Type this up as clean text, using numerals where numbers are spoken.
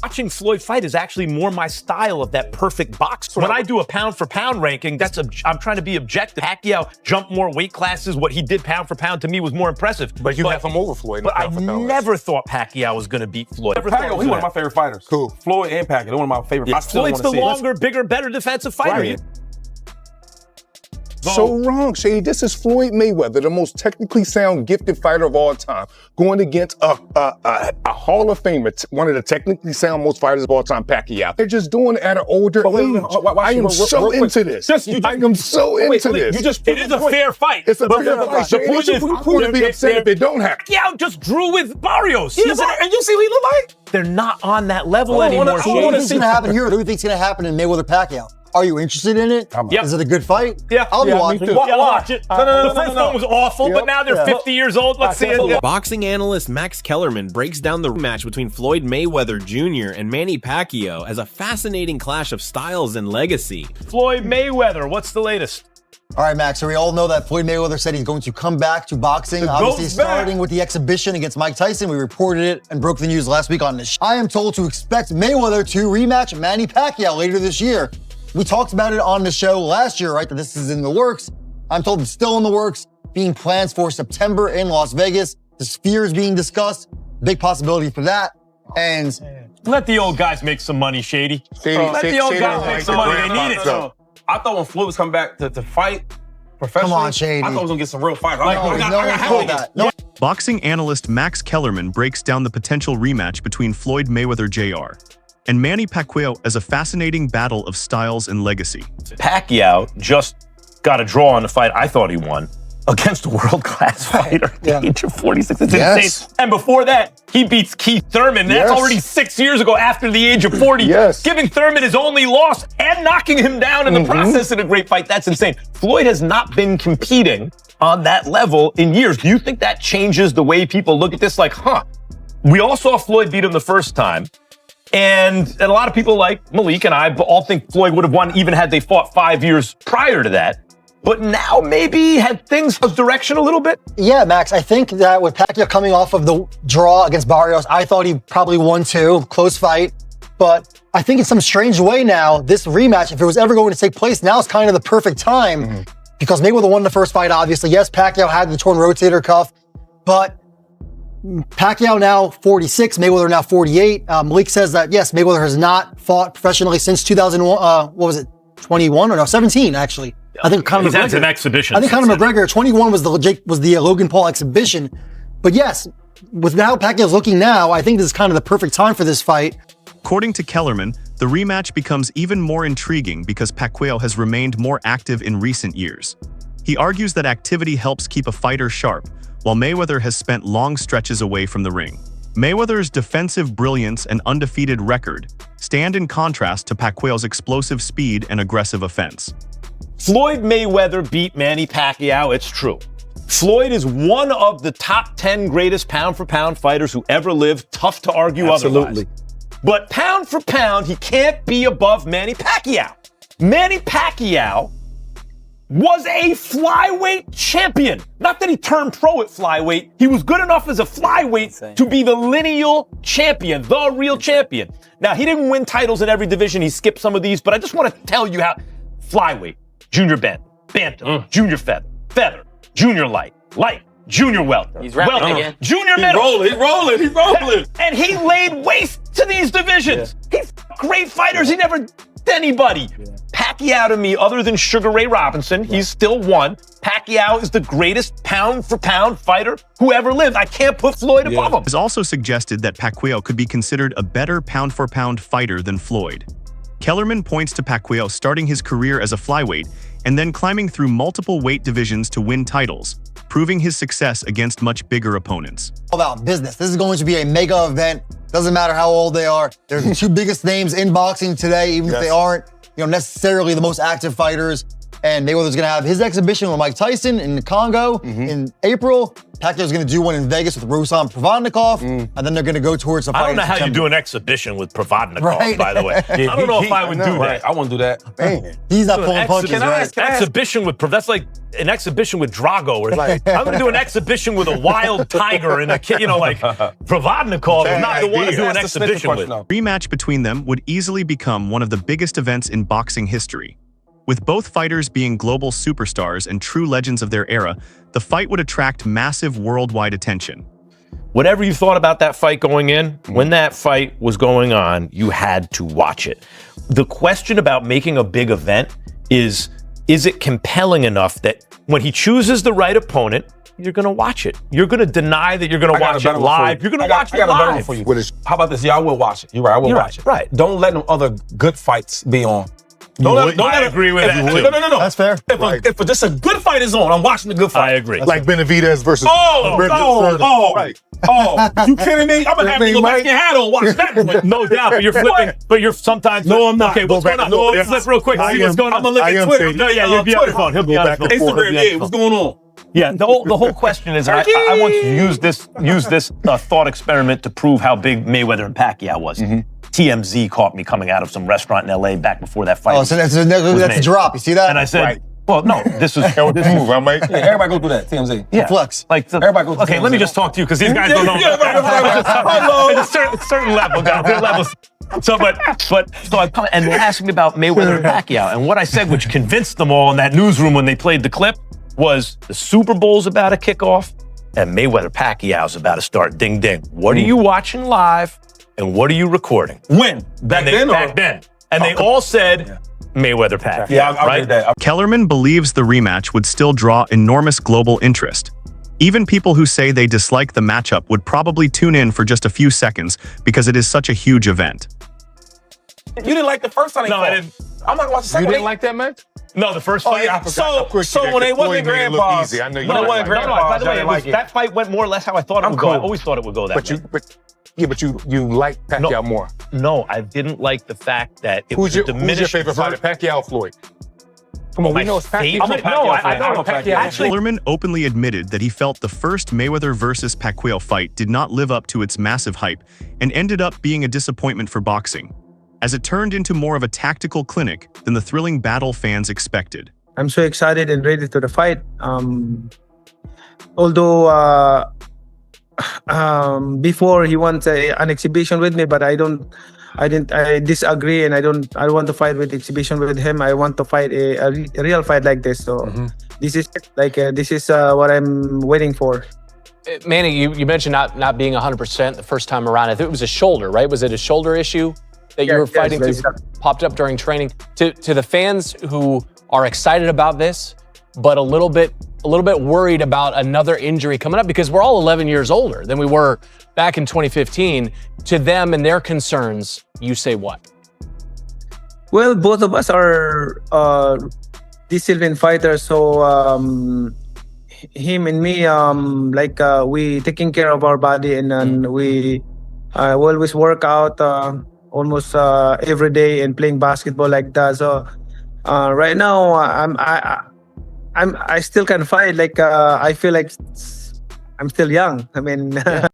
watching Floyd fight is actually more my style of that perfect box. When I do a pound for pound ranking, I'm trying to be objective. Pacquiao jumped more weight classes. What he did pound for pound to me was more impressive. But you have him over Floyd. But I never thought Pacquiao was going to beat Floyd. Pacquiao, he's one of my favorite fighters. Cool. Floyd and Pacquiao, they're one of my favorite. Yeah, Floyd's the longer, bigger, better defensive fighter. Right. So wrong, Shady. This is Floyd Mayweather, the most technically sound, gifted fighter of all time, going against a Hall of Famer, one of the technically sound most fighters of all time, Pacquiao. They're just doing it at an older age. I am so into this. I am so into this. It is a fair fight. It's a fair fight. Shady. I wouldn't be upset if they don't happen. Pacquiao just drew with Barrios. And you see what he look like? They're not on that level anymore. What do you think's going to happen here? What do you think's going to happen in Mayweather-Pacquiao? Are you interested in it? Yep. Is it a good fight? Yeah. I'll be watching. Watch it. The first one was awful, but now they're 50 years old. Let's see it. Boxing analyst Max Kellerman breaks down the rematch between Floyd Mayweather Jr. and Manny Pacquiao as a fascinating clash of styles and legacy. Floyd Mayweather, what's the latest? All right, Max, so we all know that Floyd Mayweather said he's going to come back to boxing. Obviously, starting with the exhibition against Mike Tyson. We reported it and broke the news last week on this show. I am told to expect Mayweather to rematch Manny Pacquiao later this year. We talked about it on the show last year, right, that this is in the works. I'm told it's still in the works, being plans for September in Las Vegas. The Sphere is being discussed. Big possibility for that. And let the old guys make some money, Shady. Let the old guys make some money. They need it. I thought when Floyd was coming back to fight professionally, come on, Shady. I thought he was going to get some real fights. Boxing analyst Max Kellerman breaks down the potential rematch between Floyd Mayweather Jr. and Manny Pacquiao as a fascinating battle of styles and legacy. Pacquiao just got a draw on the fight I thought he won against a world-class fighter at the age of 46. It's insane. And before that, he beats Keith Thurman. That's already 6 years ago after the age of 40. Giving Thurman his only loss and knocking him down in the process in a great fight. That's insane. Floyd has not been competing on that level in years. Do you think that changes the way people look at this? Like, we all saw Floyd beat him the first time. And a lot of people like Malik and I all think Floyd would have won even had they fought 5 years prior to that. But now maybe had things a direction a little bit? Yeah, Max, I think that with Pacquiao coming off of the draw against Barrios, I thought he probably won too, close fight. But I think in some strange way now, this rematch, if it was ever going to take place, now is kind of the perfect time because Mayweather won the first fight, obviously. Yes, Pacquiao had the torn rotator cuff, but Pacquiao now 46, Mayweather now 48. Malik says that, yes, Mayweather has not fought professionally since 2001, what was it, 21 or no, 17 actually. I think Conor McGregor. He's had some exhibitions. I think Conor McGregor, 21 was the Logan Paul exhibition. But yes, with how Pacquiao's looking now, I think this is kind of the perfect time for this fight. According to Kellerman, the rematch becomes even more intriguing because Pacquiao has remained more active in recent years. He argues that activity helps keep a fighter sharp, while Mayweather has spent long stretches away from the ring. Mayweather's defensive brilliance and undefeated record stand in contrast to Pacquiao's explosive speed and aggressive offense. Floyd Mayweather beat Manny Pacquiao, it's true. Floyd is one of the top 10 greatest pound-for-pound fighters who ever lived. Tough to argue otherwise. But pound for pound, he can't be above Manny Pacquiao. Manny Pacquiao was a flyweight champion. Not that he turned pro at flyweight. He was good enough as a flyweight to be the lineal champion, the real champion. Now, he didn't win titles in every division. He skipped some of these, but I just want to tell you how flyweight, junior bantam, junior feather, junior light, junior welter. He's rapping again. Junior middle. He's rolling. And he laid waste to these divisions. He's great fighters. He never anybody. Pacquiao to me, other than Sugar Ray Robinson, he's still one. Pacquiao is the greatest pound-for-pound fighter who ever lived. I can't put Floyd above him. It has also suggested that Pacquiao could be considered a better pound-for-pound fighter than Floyd. Kellerman points to Pacquiao starting his career as a flyweight and then climbing through multiple weight divisions to win titles, proving his success against much bigger opponents. All about business. This is going to be a mega event. Doesn't matter how old they are. They're the two biggest names in boxing today, even if they aren't, necessarily the most active fighters. And Mayweather's going to have his exhibition with Mike Tyson in the Congo in April. Pacquiao's going to do one in Vegas with Ruslan Provodnikov, and then they're going to go towards the fight. I don't know how you September. do an exhibition with Provodnikov, Right. by the way. I don't know if I would do that. I wouldn't do that. Man. He's not pulling punches, right? Exhibition with that's like an exhibition with Drago, or like I'm going to do an exhibition with a wild tiger and a kid, like Provodnikov is not the one to do an exhibition with. Rematch between them would easily become one of the biggest events in boxing history. With both fighters being global superstars and true legends of their era, the fight would attract massive worldwide attention. Whatever you thought about that fight going in, when that fight was going on, you had to watch it. The question about making a big event is it compelling enough that when he chooses the right opponent, you're going to watch it. You're going to deny that you're going to watch it live. You're going to watch it live. I got a better one for you. How about this? Yeah, I will watch it. You're right, I will watch it. Right. Don't let them other good fights be on. I agree with that, too. No. That's fair. If just a good fight is on, I'm watching the good fight. I agree. Like Benavidez versus... Right. You kidding me? I'm going to have to go back your hat on watch that. No doubt, but you're flipping. But you're sometimes... No, I'm not. Okay, what's going on? Let's flip real quick. See what's going on. I'm going to look at Twitter. No, yeah, he'll be on the phone. He'll be on the phone. Instagram, what's going on? Yeah, the whole question is, I want to use this thought experiment to prove how big Mayweather and Pacquiao was. TMZ caught me coming out of some restaurant in LA back before that fight. Oh, so that's a drop. You see that? And I said, well, no, this is move, right, Mike? Yeah, everybody go through that, TMZ. yeah, flex. Everybody go through okay, TMZ. let me just talk to you because these guys don't know. At a certain level, guys. There are levels. So I come and they're asking me about Mayweather and Pacquiao, and what I said, which convinced them all in that newsroom when they played the clip, was the Super Bowl's about to kick off, and Mayweather Pacquiao's about to start. Ding ding. What are you watching live, and what are you recording? When? Back then. And they all said Mayweather Pacquiao. Yeah, I right? read that. Kellerman believes the rematch would still draw enormous global interest. Even people who say they dislike the matchup would probably tune in for just a few seconds because it is such a huge event. You didn't like the first time they No, fought. I didn't. I'm not going to watch the second You one. didn't like that match? No, the first Oh, fight. yeah, I forgot. So when they wasn't grandpas, I know you when don't it wasn't like grandpas, by the way, I like it. that fight went more or less how I thought it would go. cool. I always thought it would go that way. But you like Pacquiao more. No, I didn't like the fact that it was Who's a your diminished favorite fighter, Pacquiao or Floyd? Come on, we know it's Pacquiao. favorite? No, I know Pacquiao. Actually, Kellerman openly admitted that he felt the first Mayweather versus Pacquiao fight did not live up to its massive hype and ended up being a disappointment for boxing, as it turned into more of a tactical clinic than the thrilling battle fans expected. I'm so excited and ready to the fight. Although before he wants an exhibition with me, but I disagree, and I want to fight with exhibition with him. I want to fight a real fight like this. So this is what I'm waiting for. Manny, you mentioned not being 100% the first time around. I think it was a shoulder, right? Was it a shoulder issue that you were fighting to popped up during training? To the fans who are excited about this, but a little bit worried about another injury coming up, because we're all 11 years older than we were back in 2015. To them and their concerns, you say what? Well, both of us are disciplined fighters, so him and me, we taking care of our body, and we always work out almost every day and playing basketball like that. So right now, I still can fight. I feel like I'm still young. I mean.